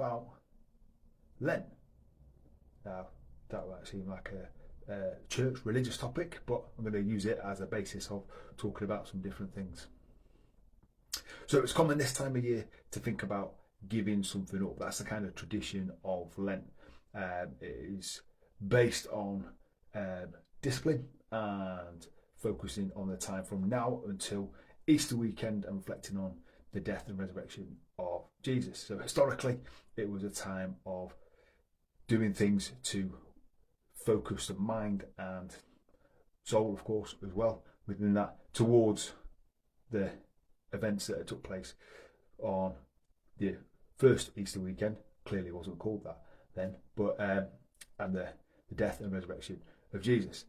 about Lent. Now, that might seem like a church religious topic, but I'm going to use it as a basis of talking about some different things. So it's common this time of year to think about giving something up. That's the kind of tradition of Lent. It is based on discipline and focusing on the time from now until Easter weekend and reflecting on the death and resurrection of Jesus. So historically, it was a time of doing things to focus the mind and soul, of course, as well, within that, towards the events that took place on the first Easter weekend. Clearly wasn't called that then, but and the death and resurrection of Jesus.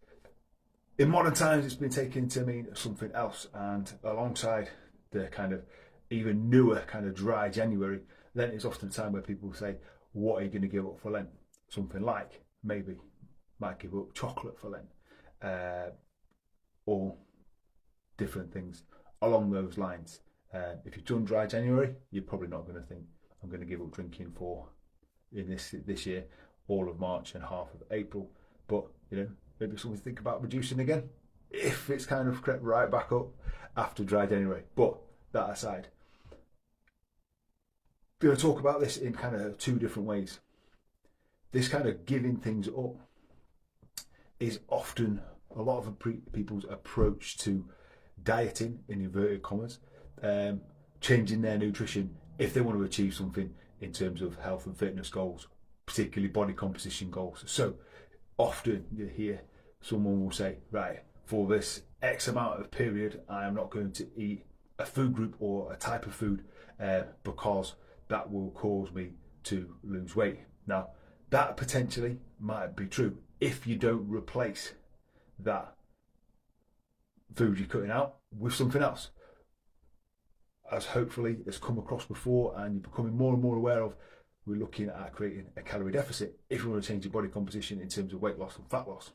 In modern times, it's been taken to mean something else, and alongside the kind of even newer kind of dry January, Lent is often a time where people say, what are you going to give up for Lent? Something like, maybe, might give up chocolate for Lent, or different things along those lines. If you've done dry January, you're probably not going to think, I'm going to give up drinking for, in this year, all of March and half of April. But, maybe something to think about reducing again, if it's kind of crept right back up after dry January. But that aside, I'm going to talk about this in kind of two different ways. This kind of giving things up is often a lot of people's approach to dieting, in inverted commas, changing their nutrition if they want to achieve something in terms of health and fitness goals, particularly body composition goals. So often you hear someone will say, right, for this X amount of period, I am not going to eat a food group or a type of food because that will cause me to lose weight. Now, that potentially might be true if you don't replace that food you're cutting out with something else. As hopefully it's come across before and you're becoming more and more aware of, we're looking at creating a calorie deficit if you want to change your body composition in terms of weight loss and fat loss.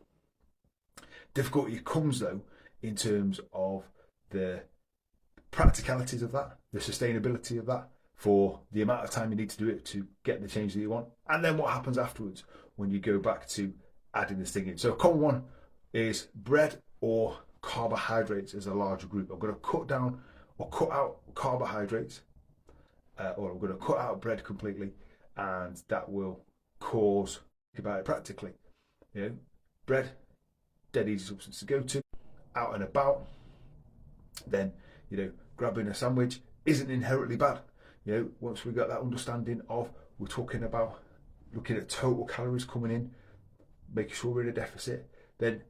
Difficulty comes though in terms of the practicalities of that, the sustainability of that, for the amount of time you need to do it to get the change that you want, and then what happens afterwards when you go back to adding this thing in. So a common one is bread or carbohydrates as a larger group. I'm going to cut down or cut out carbohydrates, or I'm going to cut out bread completely, and that will cause, think about it practically, bread, dead easy substance to go to, out and about, then, grabbing a sandwich isn't inherently bad. Once we got that understanding of, we're talking about looking at total calories coming in, making sure we're in a deficit, then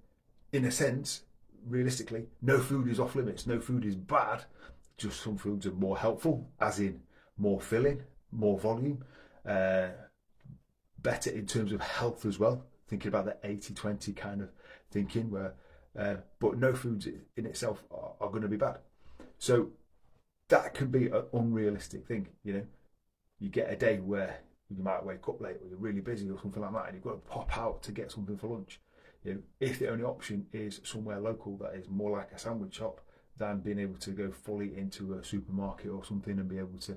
in a sense, realistically, no food is off limits, no food is bad, just some foods are more helpful, as in more filling, more volume, better in terms of health as well, thinking about the 80-20 kind of thinking, where but no foods in itself are going to be bad. So that can be an unrealistic thing. You get a day where you might wake up late or you're really busy or something like that, and you've got to pop out to get something for lunch. If the only option is somewhere local that is more like a sandwich shop than being able to go fully into a supermarket or something and be able to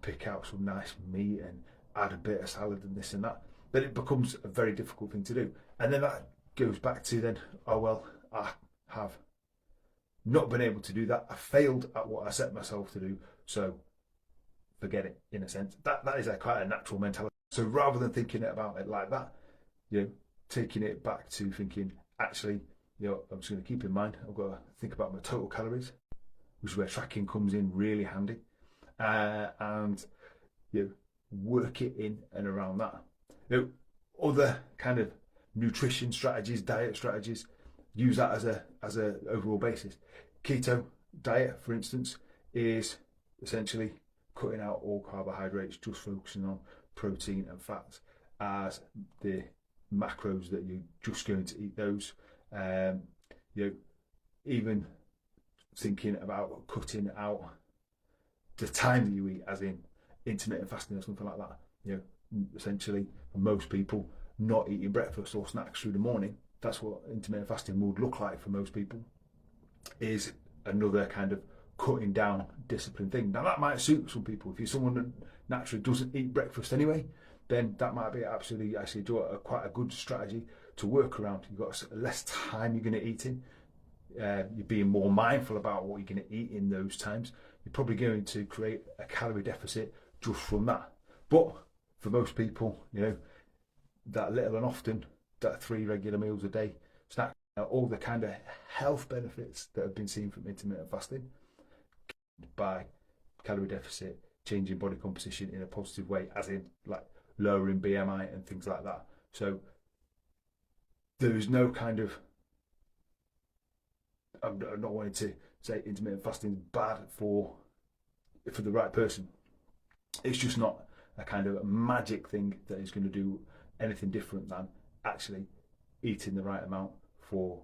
pick out some nice meat and add a bit of salad and this and that, then it becomes a very difficult thing to do. And then that goes back to then, oh well, I have not been able to do that. I failed at what I set myself to do, so forget it, in a sense. That is quite a natural mentality. So rather than thinking about it like that, taking it back to thinking, actually, I'm just going to keep in mind, I've got to think about my total calories, which is where tracking comes in really handy, and work it in and around that. Other kind of nutrition strategies, diet strategies, use that as a overall basis. Keto diet, for instance, is essentially cutting out all carbohydrates, just focusing on protein and fats as the macros that you're just going to eat those. Even thinking about cutting out the time that you eat, as in intermittent fasting or something like that. Essentially, for most people, not eating breakfast or snacks through the morning, that's what intermittent fasting would look like for most people, is another kind of cutting down discipline thing. Now that might suit some people. If you're someone that naturally doesn't eat breakfast anyway, then that might be absolutely actually quite a good strategy to work around. You've got less time you're going to eat in. You're being more mindful about what you're going to eat in those times. You're probably going to create a calorie deficit just from that. But for most people, that little and often, that 3 regular meals a day, snack, all the kind of health benefits that have been seen from intermittent fasting by calorie deficit, changing body composition in a positive way, as in like lowering BMI and things like that. So there is no kind of, I'm not wanting to say intermittent fasting is bad for the right person. It's just not a kind of magic thing that is going to do anything different than actually eating the right amount for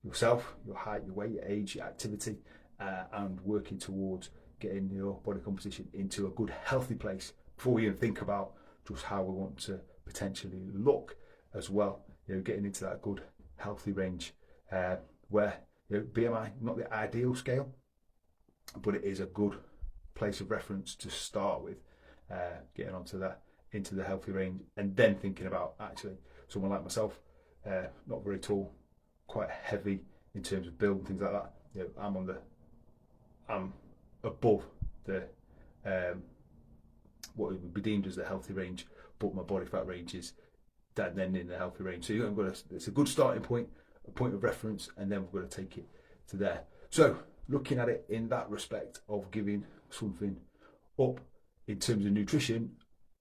yourself, your height, your weight, your age, your activity, and working towards getting your body composition into a good, healthy place before we even think about just how we want to potentially look as well. Getting into that good, healthy range where BMI, not the ideal scale, but it is a good place of reference to start with, getting into the healthy range, and then thinking about actually someone like myself, not very tall, quite heavy in terms of build and things like that. I'm above the what would be deemed as the healthy range, but my body fat range is then in the healthy range. So it's a good starting point, a point of reference, and then we're going to take it to there. So looking at it in that respect of giving something up in terms of nutrition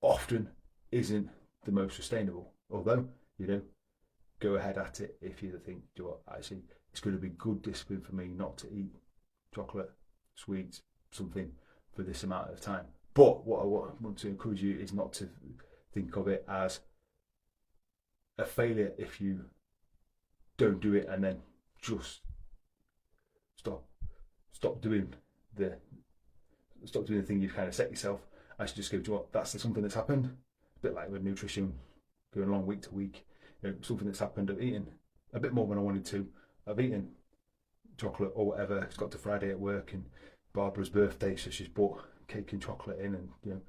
often isn't the most sustainable. Although, go ahead at it if you think, actually it's going to be good discipline for me not to eat chocolate, sweets, something for this amount of time. But what I want to encourage you is not to think of it as a failure if you don't do it and then just stop doing the thing you've kind of set yourself. I should just go, that's something that's happened. A bit like with nutrition, going along week to week, something that's happened. I've eaten a bit more than I wanted to. I've eaten chocolate or whatever. It's got to Friday at work and Barbara's birthday, so she's bought cake and chocolate in, and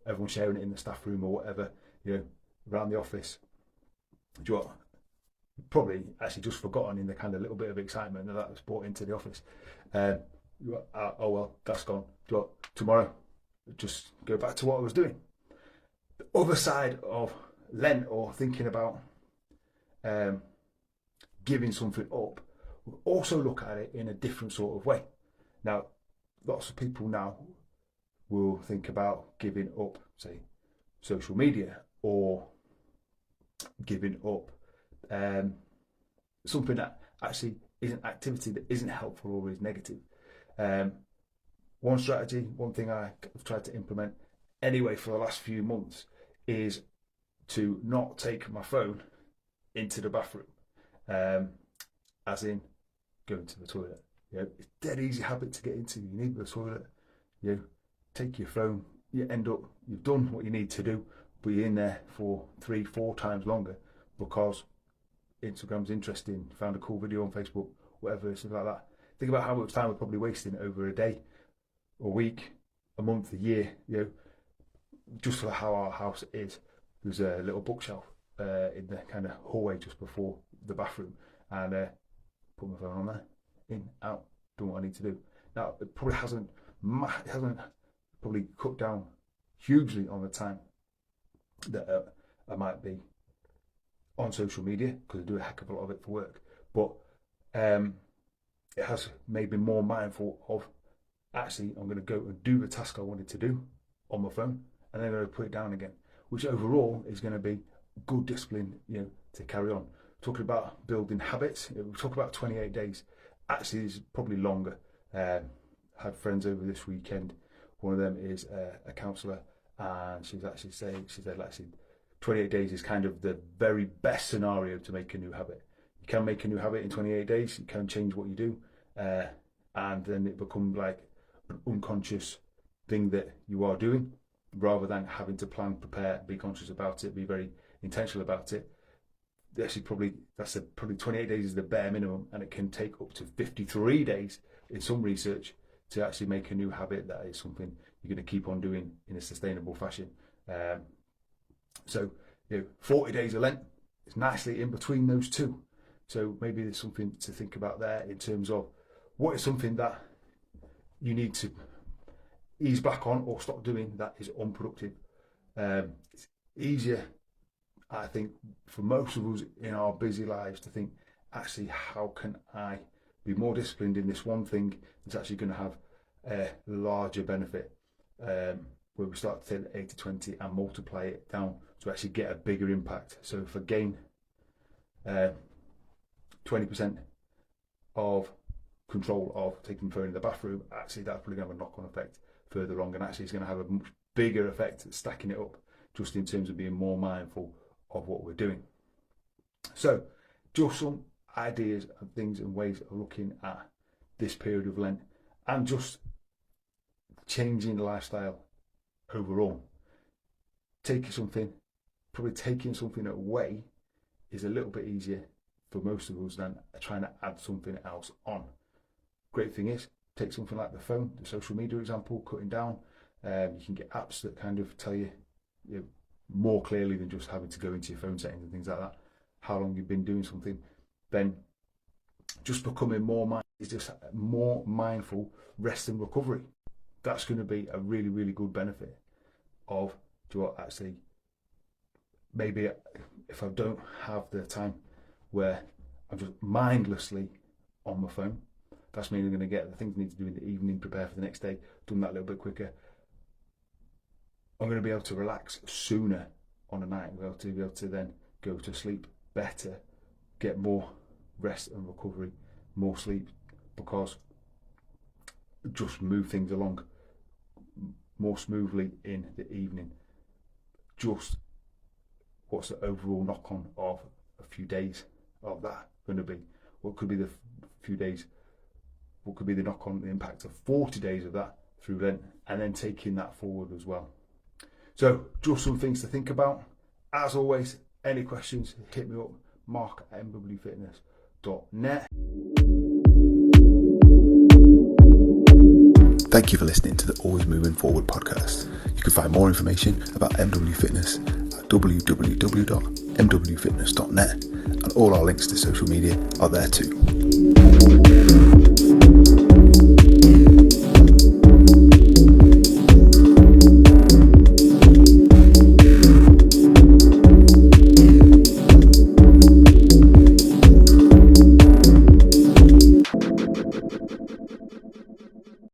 everyone's sharing it in the staff room or whatever, around the office. Do you know what? Probably actually just forgotten in the kind of little bit of excitement that was brought into the office. Oh well, that's gone. Do you know what? Tomorrow, just go back to what I was doing. The other side of Lent, or thinking about giving something up, we'll also look at it in a different sort of way. Now, lots of people now will think about giving up, say, social media, or giving up something that actually is an activity that isn't helpful or is negative. One strategy, one thing I've tried to implement anyway for the last few months is to not take my phone into the bathroom, as in going to the toilet. It's a dead easy habit to get into. You need the toilet, take your phone, you've done what you need to do, but you're in there for 3-4 times longer because Instagram's interesting, found a cool video on Facebook, whatever, stuff like that. Think about how much time we're probably wasting over a day, a week, a month, a year, just for how our house is. There's a little bookshelf in the kind of hallway just before the bathroom, and put my phone on there, in, out, doing what I need to do. Now, it probably hasn't probably cut down hugely on the time that I might be on social media, because I do a heck of a lot of it for work, but it has made me more mindful of actually I'm going to go and do the task I wanted to do on my phone, and then I'm going to put it down again, which overall is going to be good discipline, to carry on. Talking about building habits, we talk about 28 days. Actually, it's probably longer. Had friends over this weekend. One of them is a counsellor, and she said 28 days is kind of the very best scenario to make a new habit. You can make a new habit in 28 days. You can change what you do, and then it becomes like an unconscious thing that you are doing, rather than having to plan, prepare, be conscious about it, be very intentional about it. Actually, probably 28 days is the bare minimum, and it can take up to 53 days in some research to actually make a new habit that is something you're going to keep on doing in a sustainable fashion. So 40 days of Lent is nicely in between those two. So maybe there's something to think about there in terms of what is something that you need to ease back on or stop doing that is unproductive. It's easier, I think, for most of us in our busy lives to think, actually, how can I be more disciplined in this one thing that's actually going to have a larger benefit, where we start to take the 80-20 and multiply it down to actually get a bigger impact. So if I gain 20% of control of taking the phone in the bathroom, actually that's probably going to have a knock-on effect further on, and actually it's going to have a much bigger effect stacking it up, just in terms of being more mindful of what we're doing. So just some ideas and things and ways of looking at this period of Lent and just changing the lifestyle overall. Probably taking something away is a little bit easier for most of us than trying to add something else on. Great thing is, take something like the phone, the social media example, cutting down. You can get apps that kind of tell you, more clearly than just having to go into your phone settings and things like that, how long you've been doing something. Then just becoming more mindful rest and recovery. That's going to be a really, really good benefit of, actually, maybe if I don't have the time where I'm just mindlessly on my phone, that's meaning I'm going to get the things I need to do in the evening, prepare for the next day, done that a little bit quicker. I'm going to be able to relax sooner on a night, be able to then go to sleep better, get more rest and recovery, more sleep, because just move things along more smoothly in the evening. Just what's the overall knock-on of a few days of that going to be? What could be the few days? What could be the knock-on impact of 40 days of that through Lent, and then taking that forward as well? So just some things to think about. As always, any questions, hit me up, mark@mwfitness.net. Thank you for listening to the Always Moving Forward podcast. You can find more information about MW Fitness at www.mwfitness.net, and all our links to social media are there too.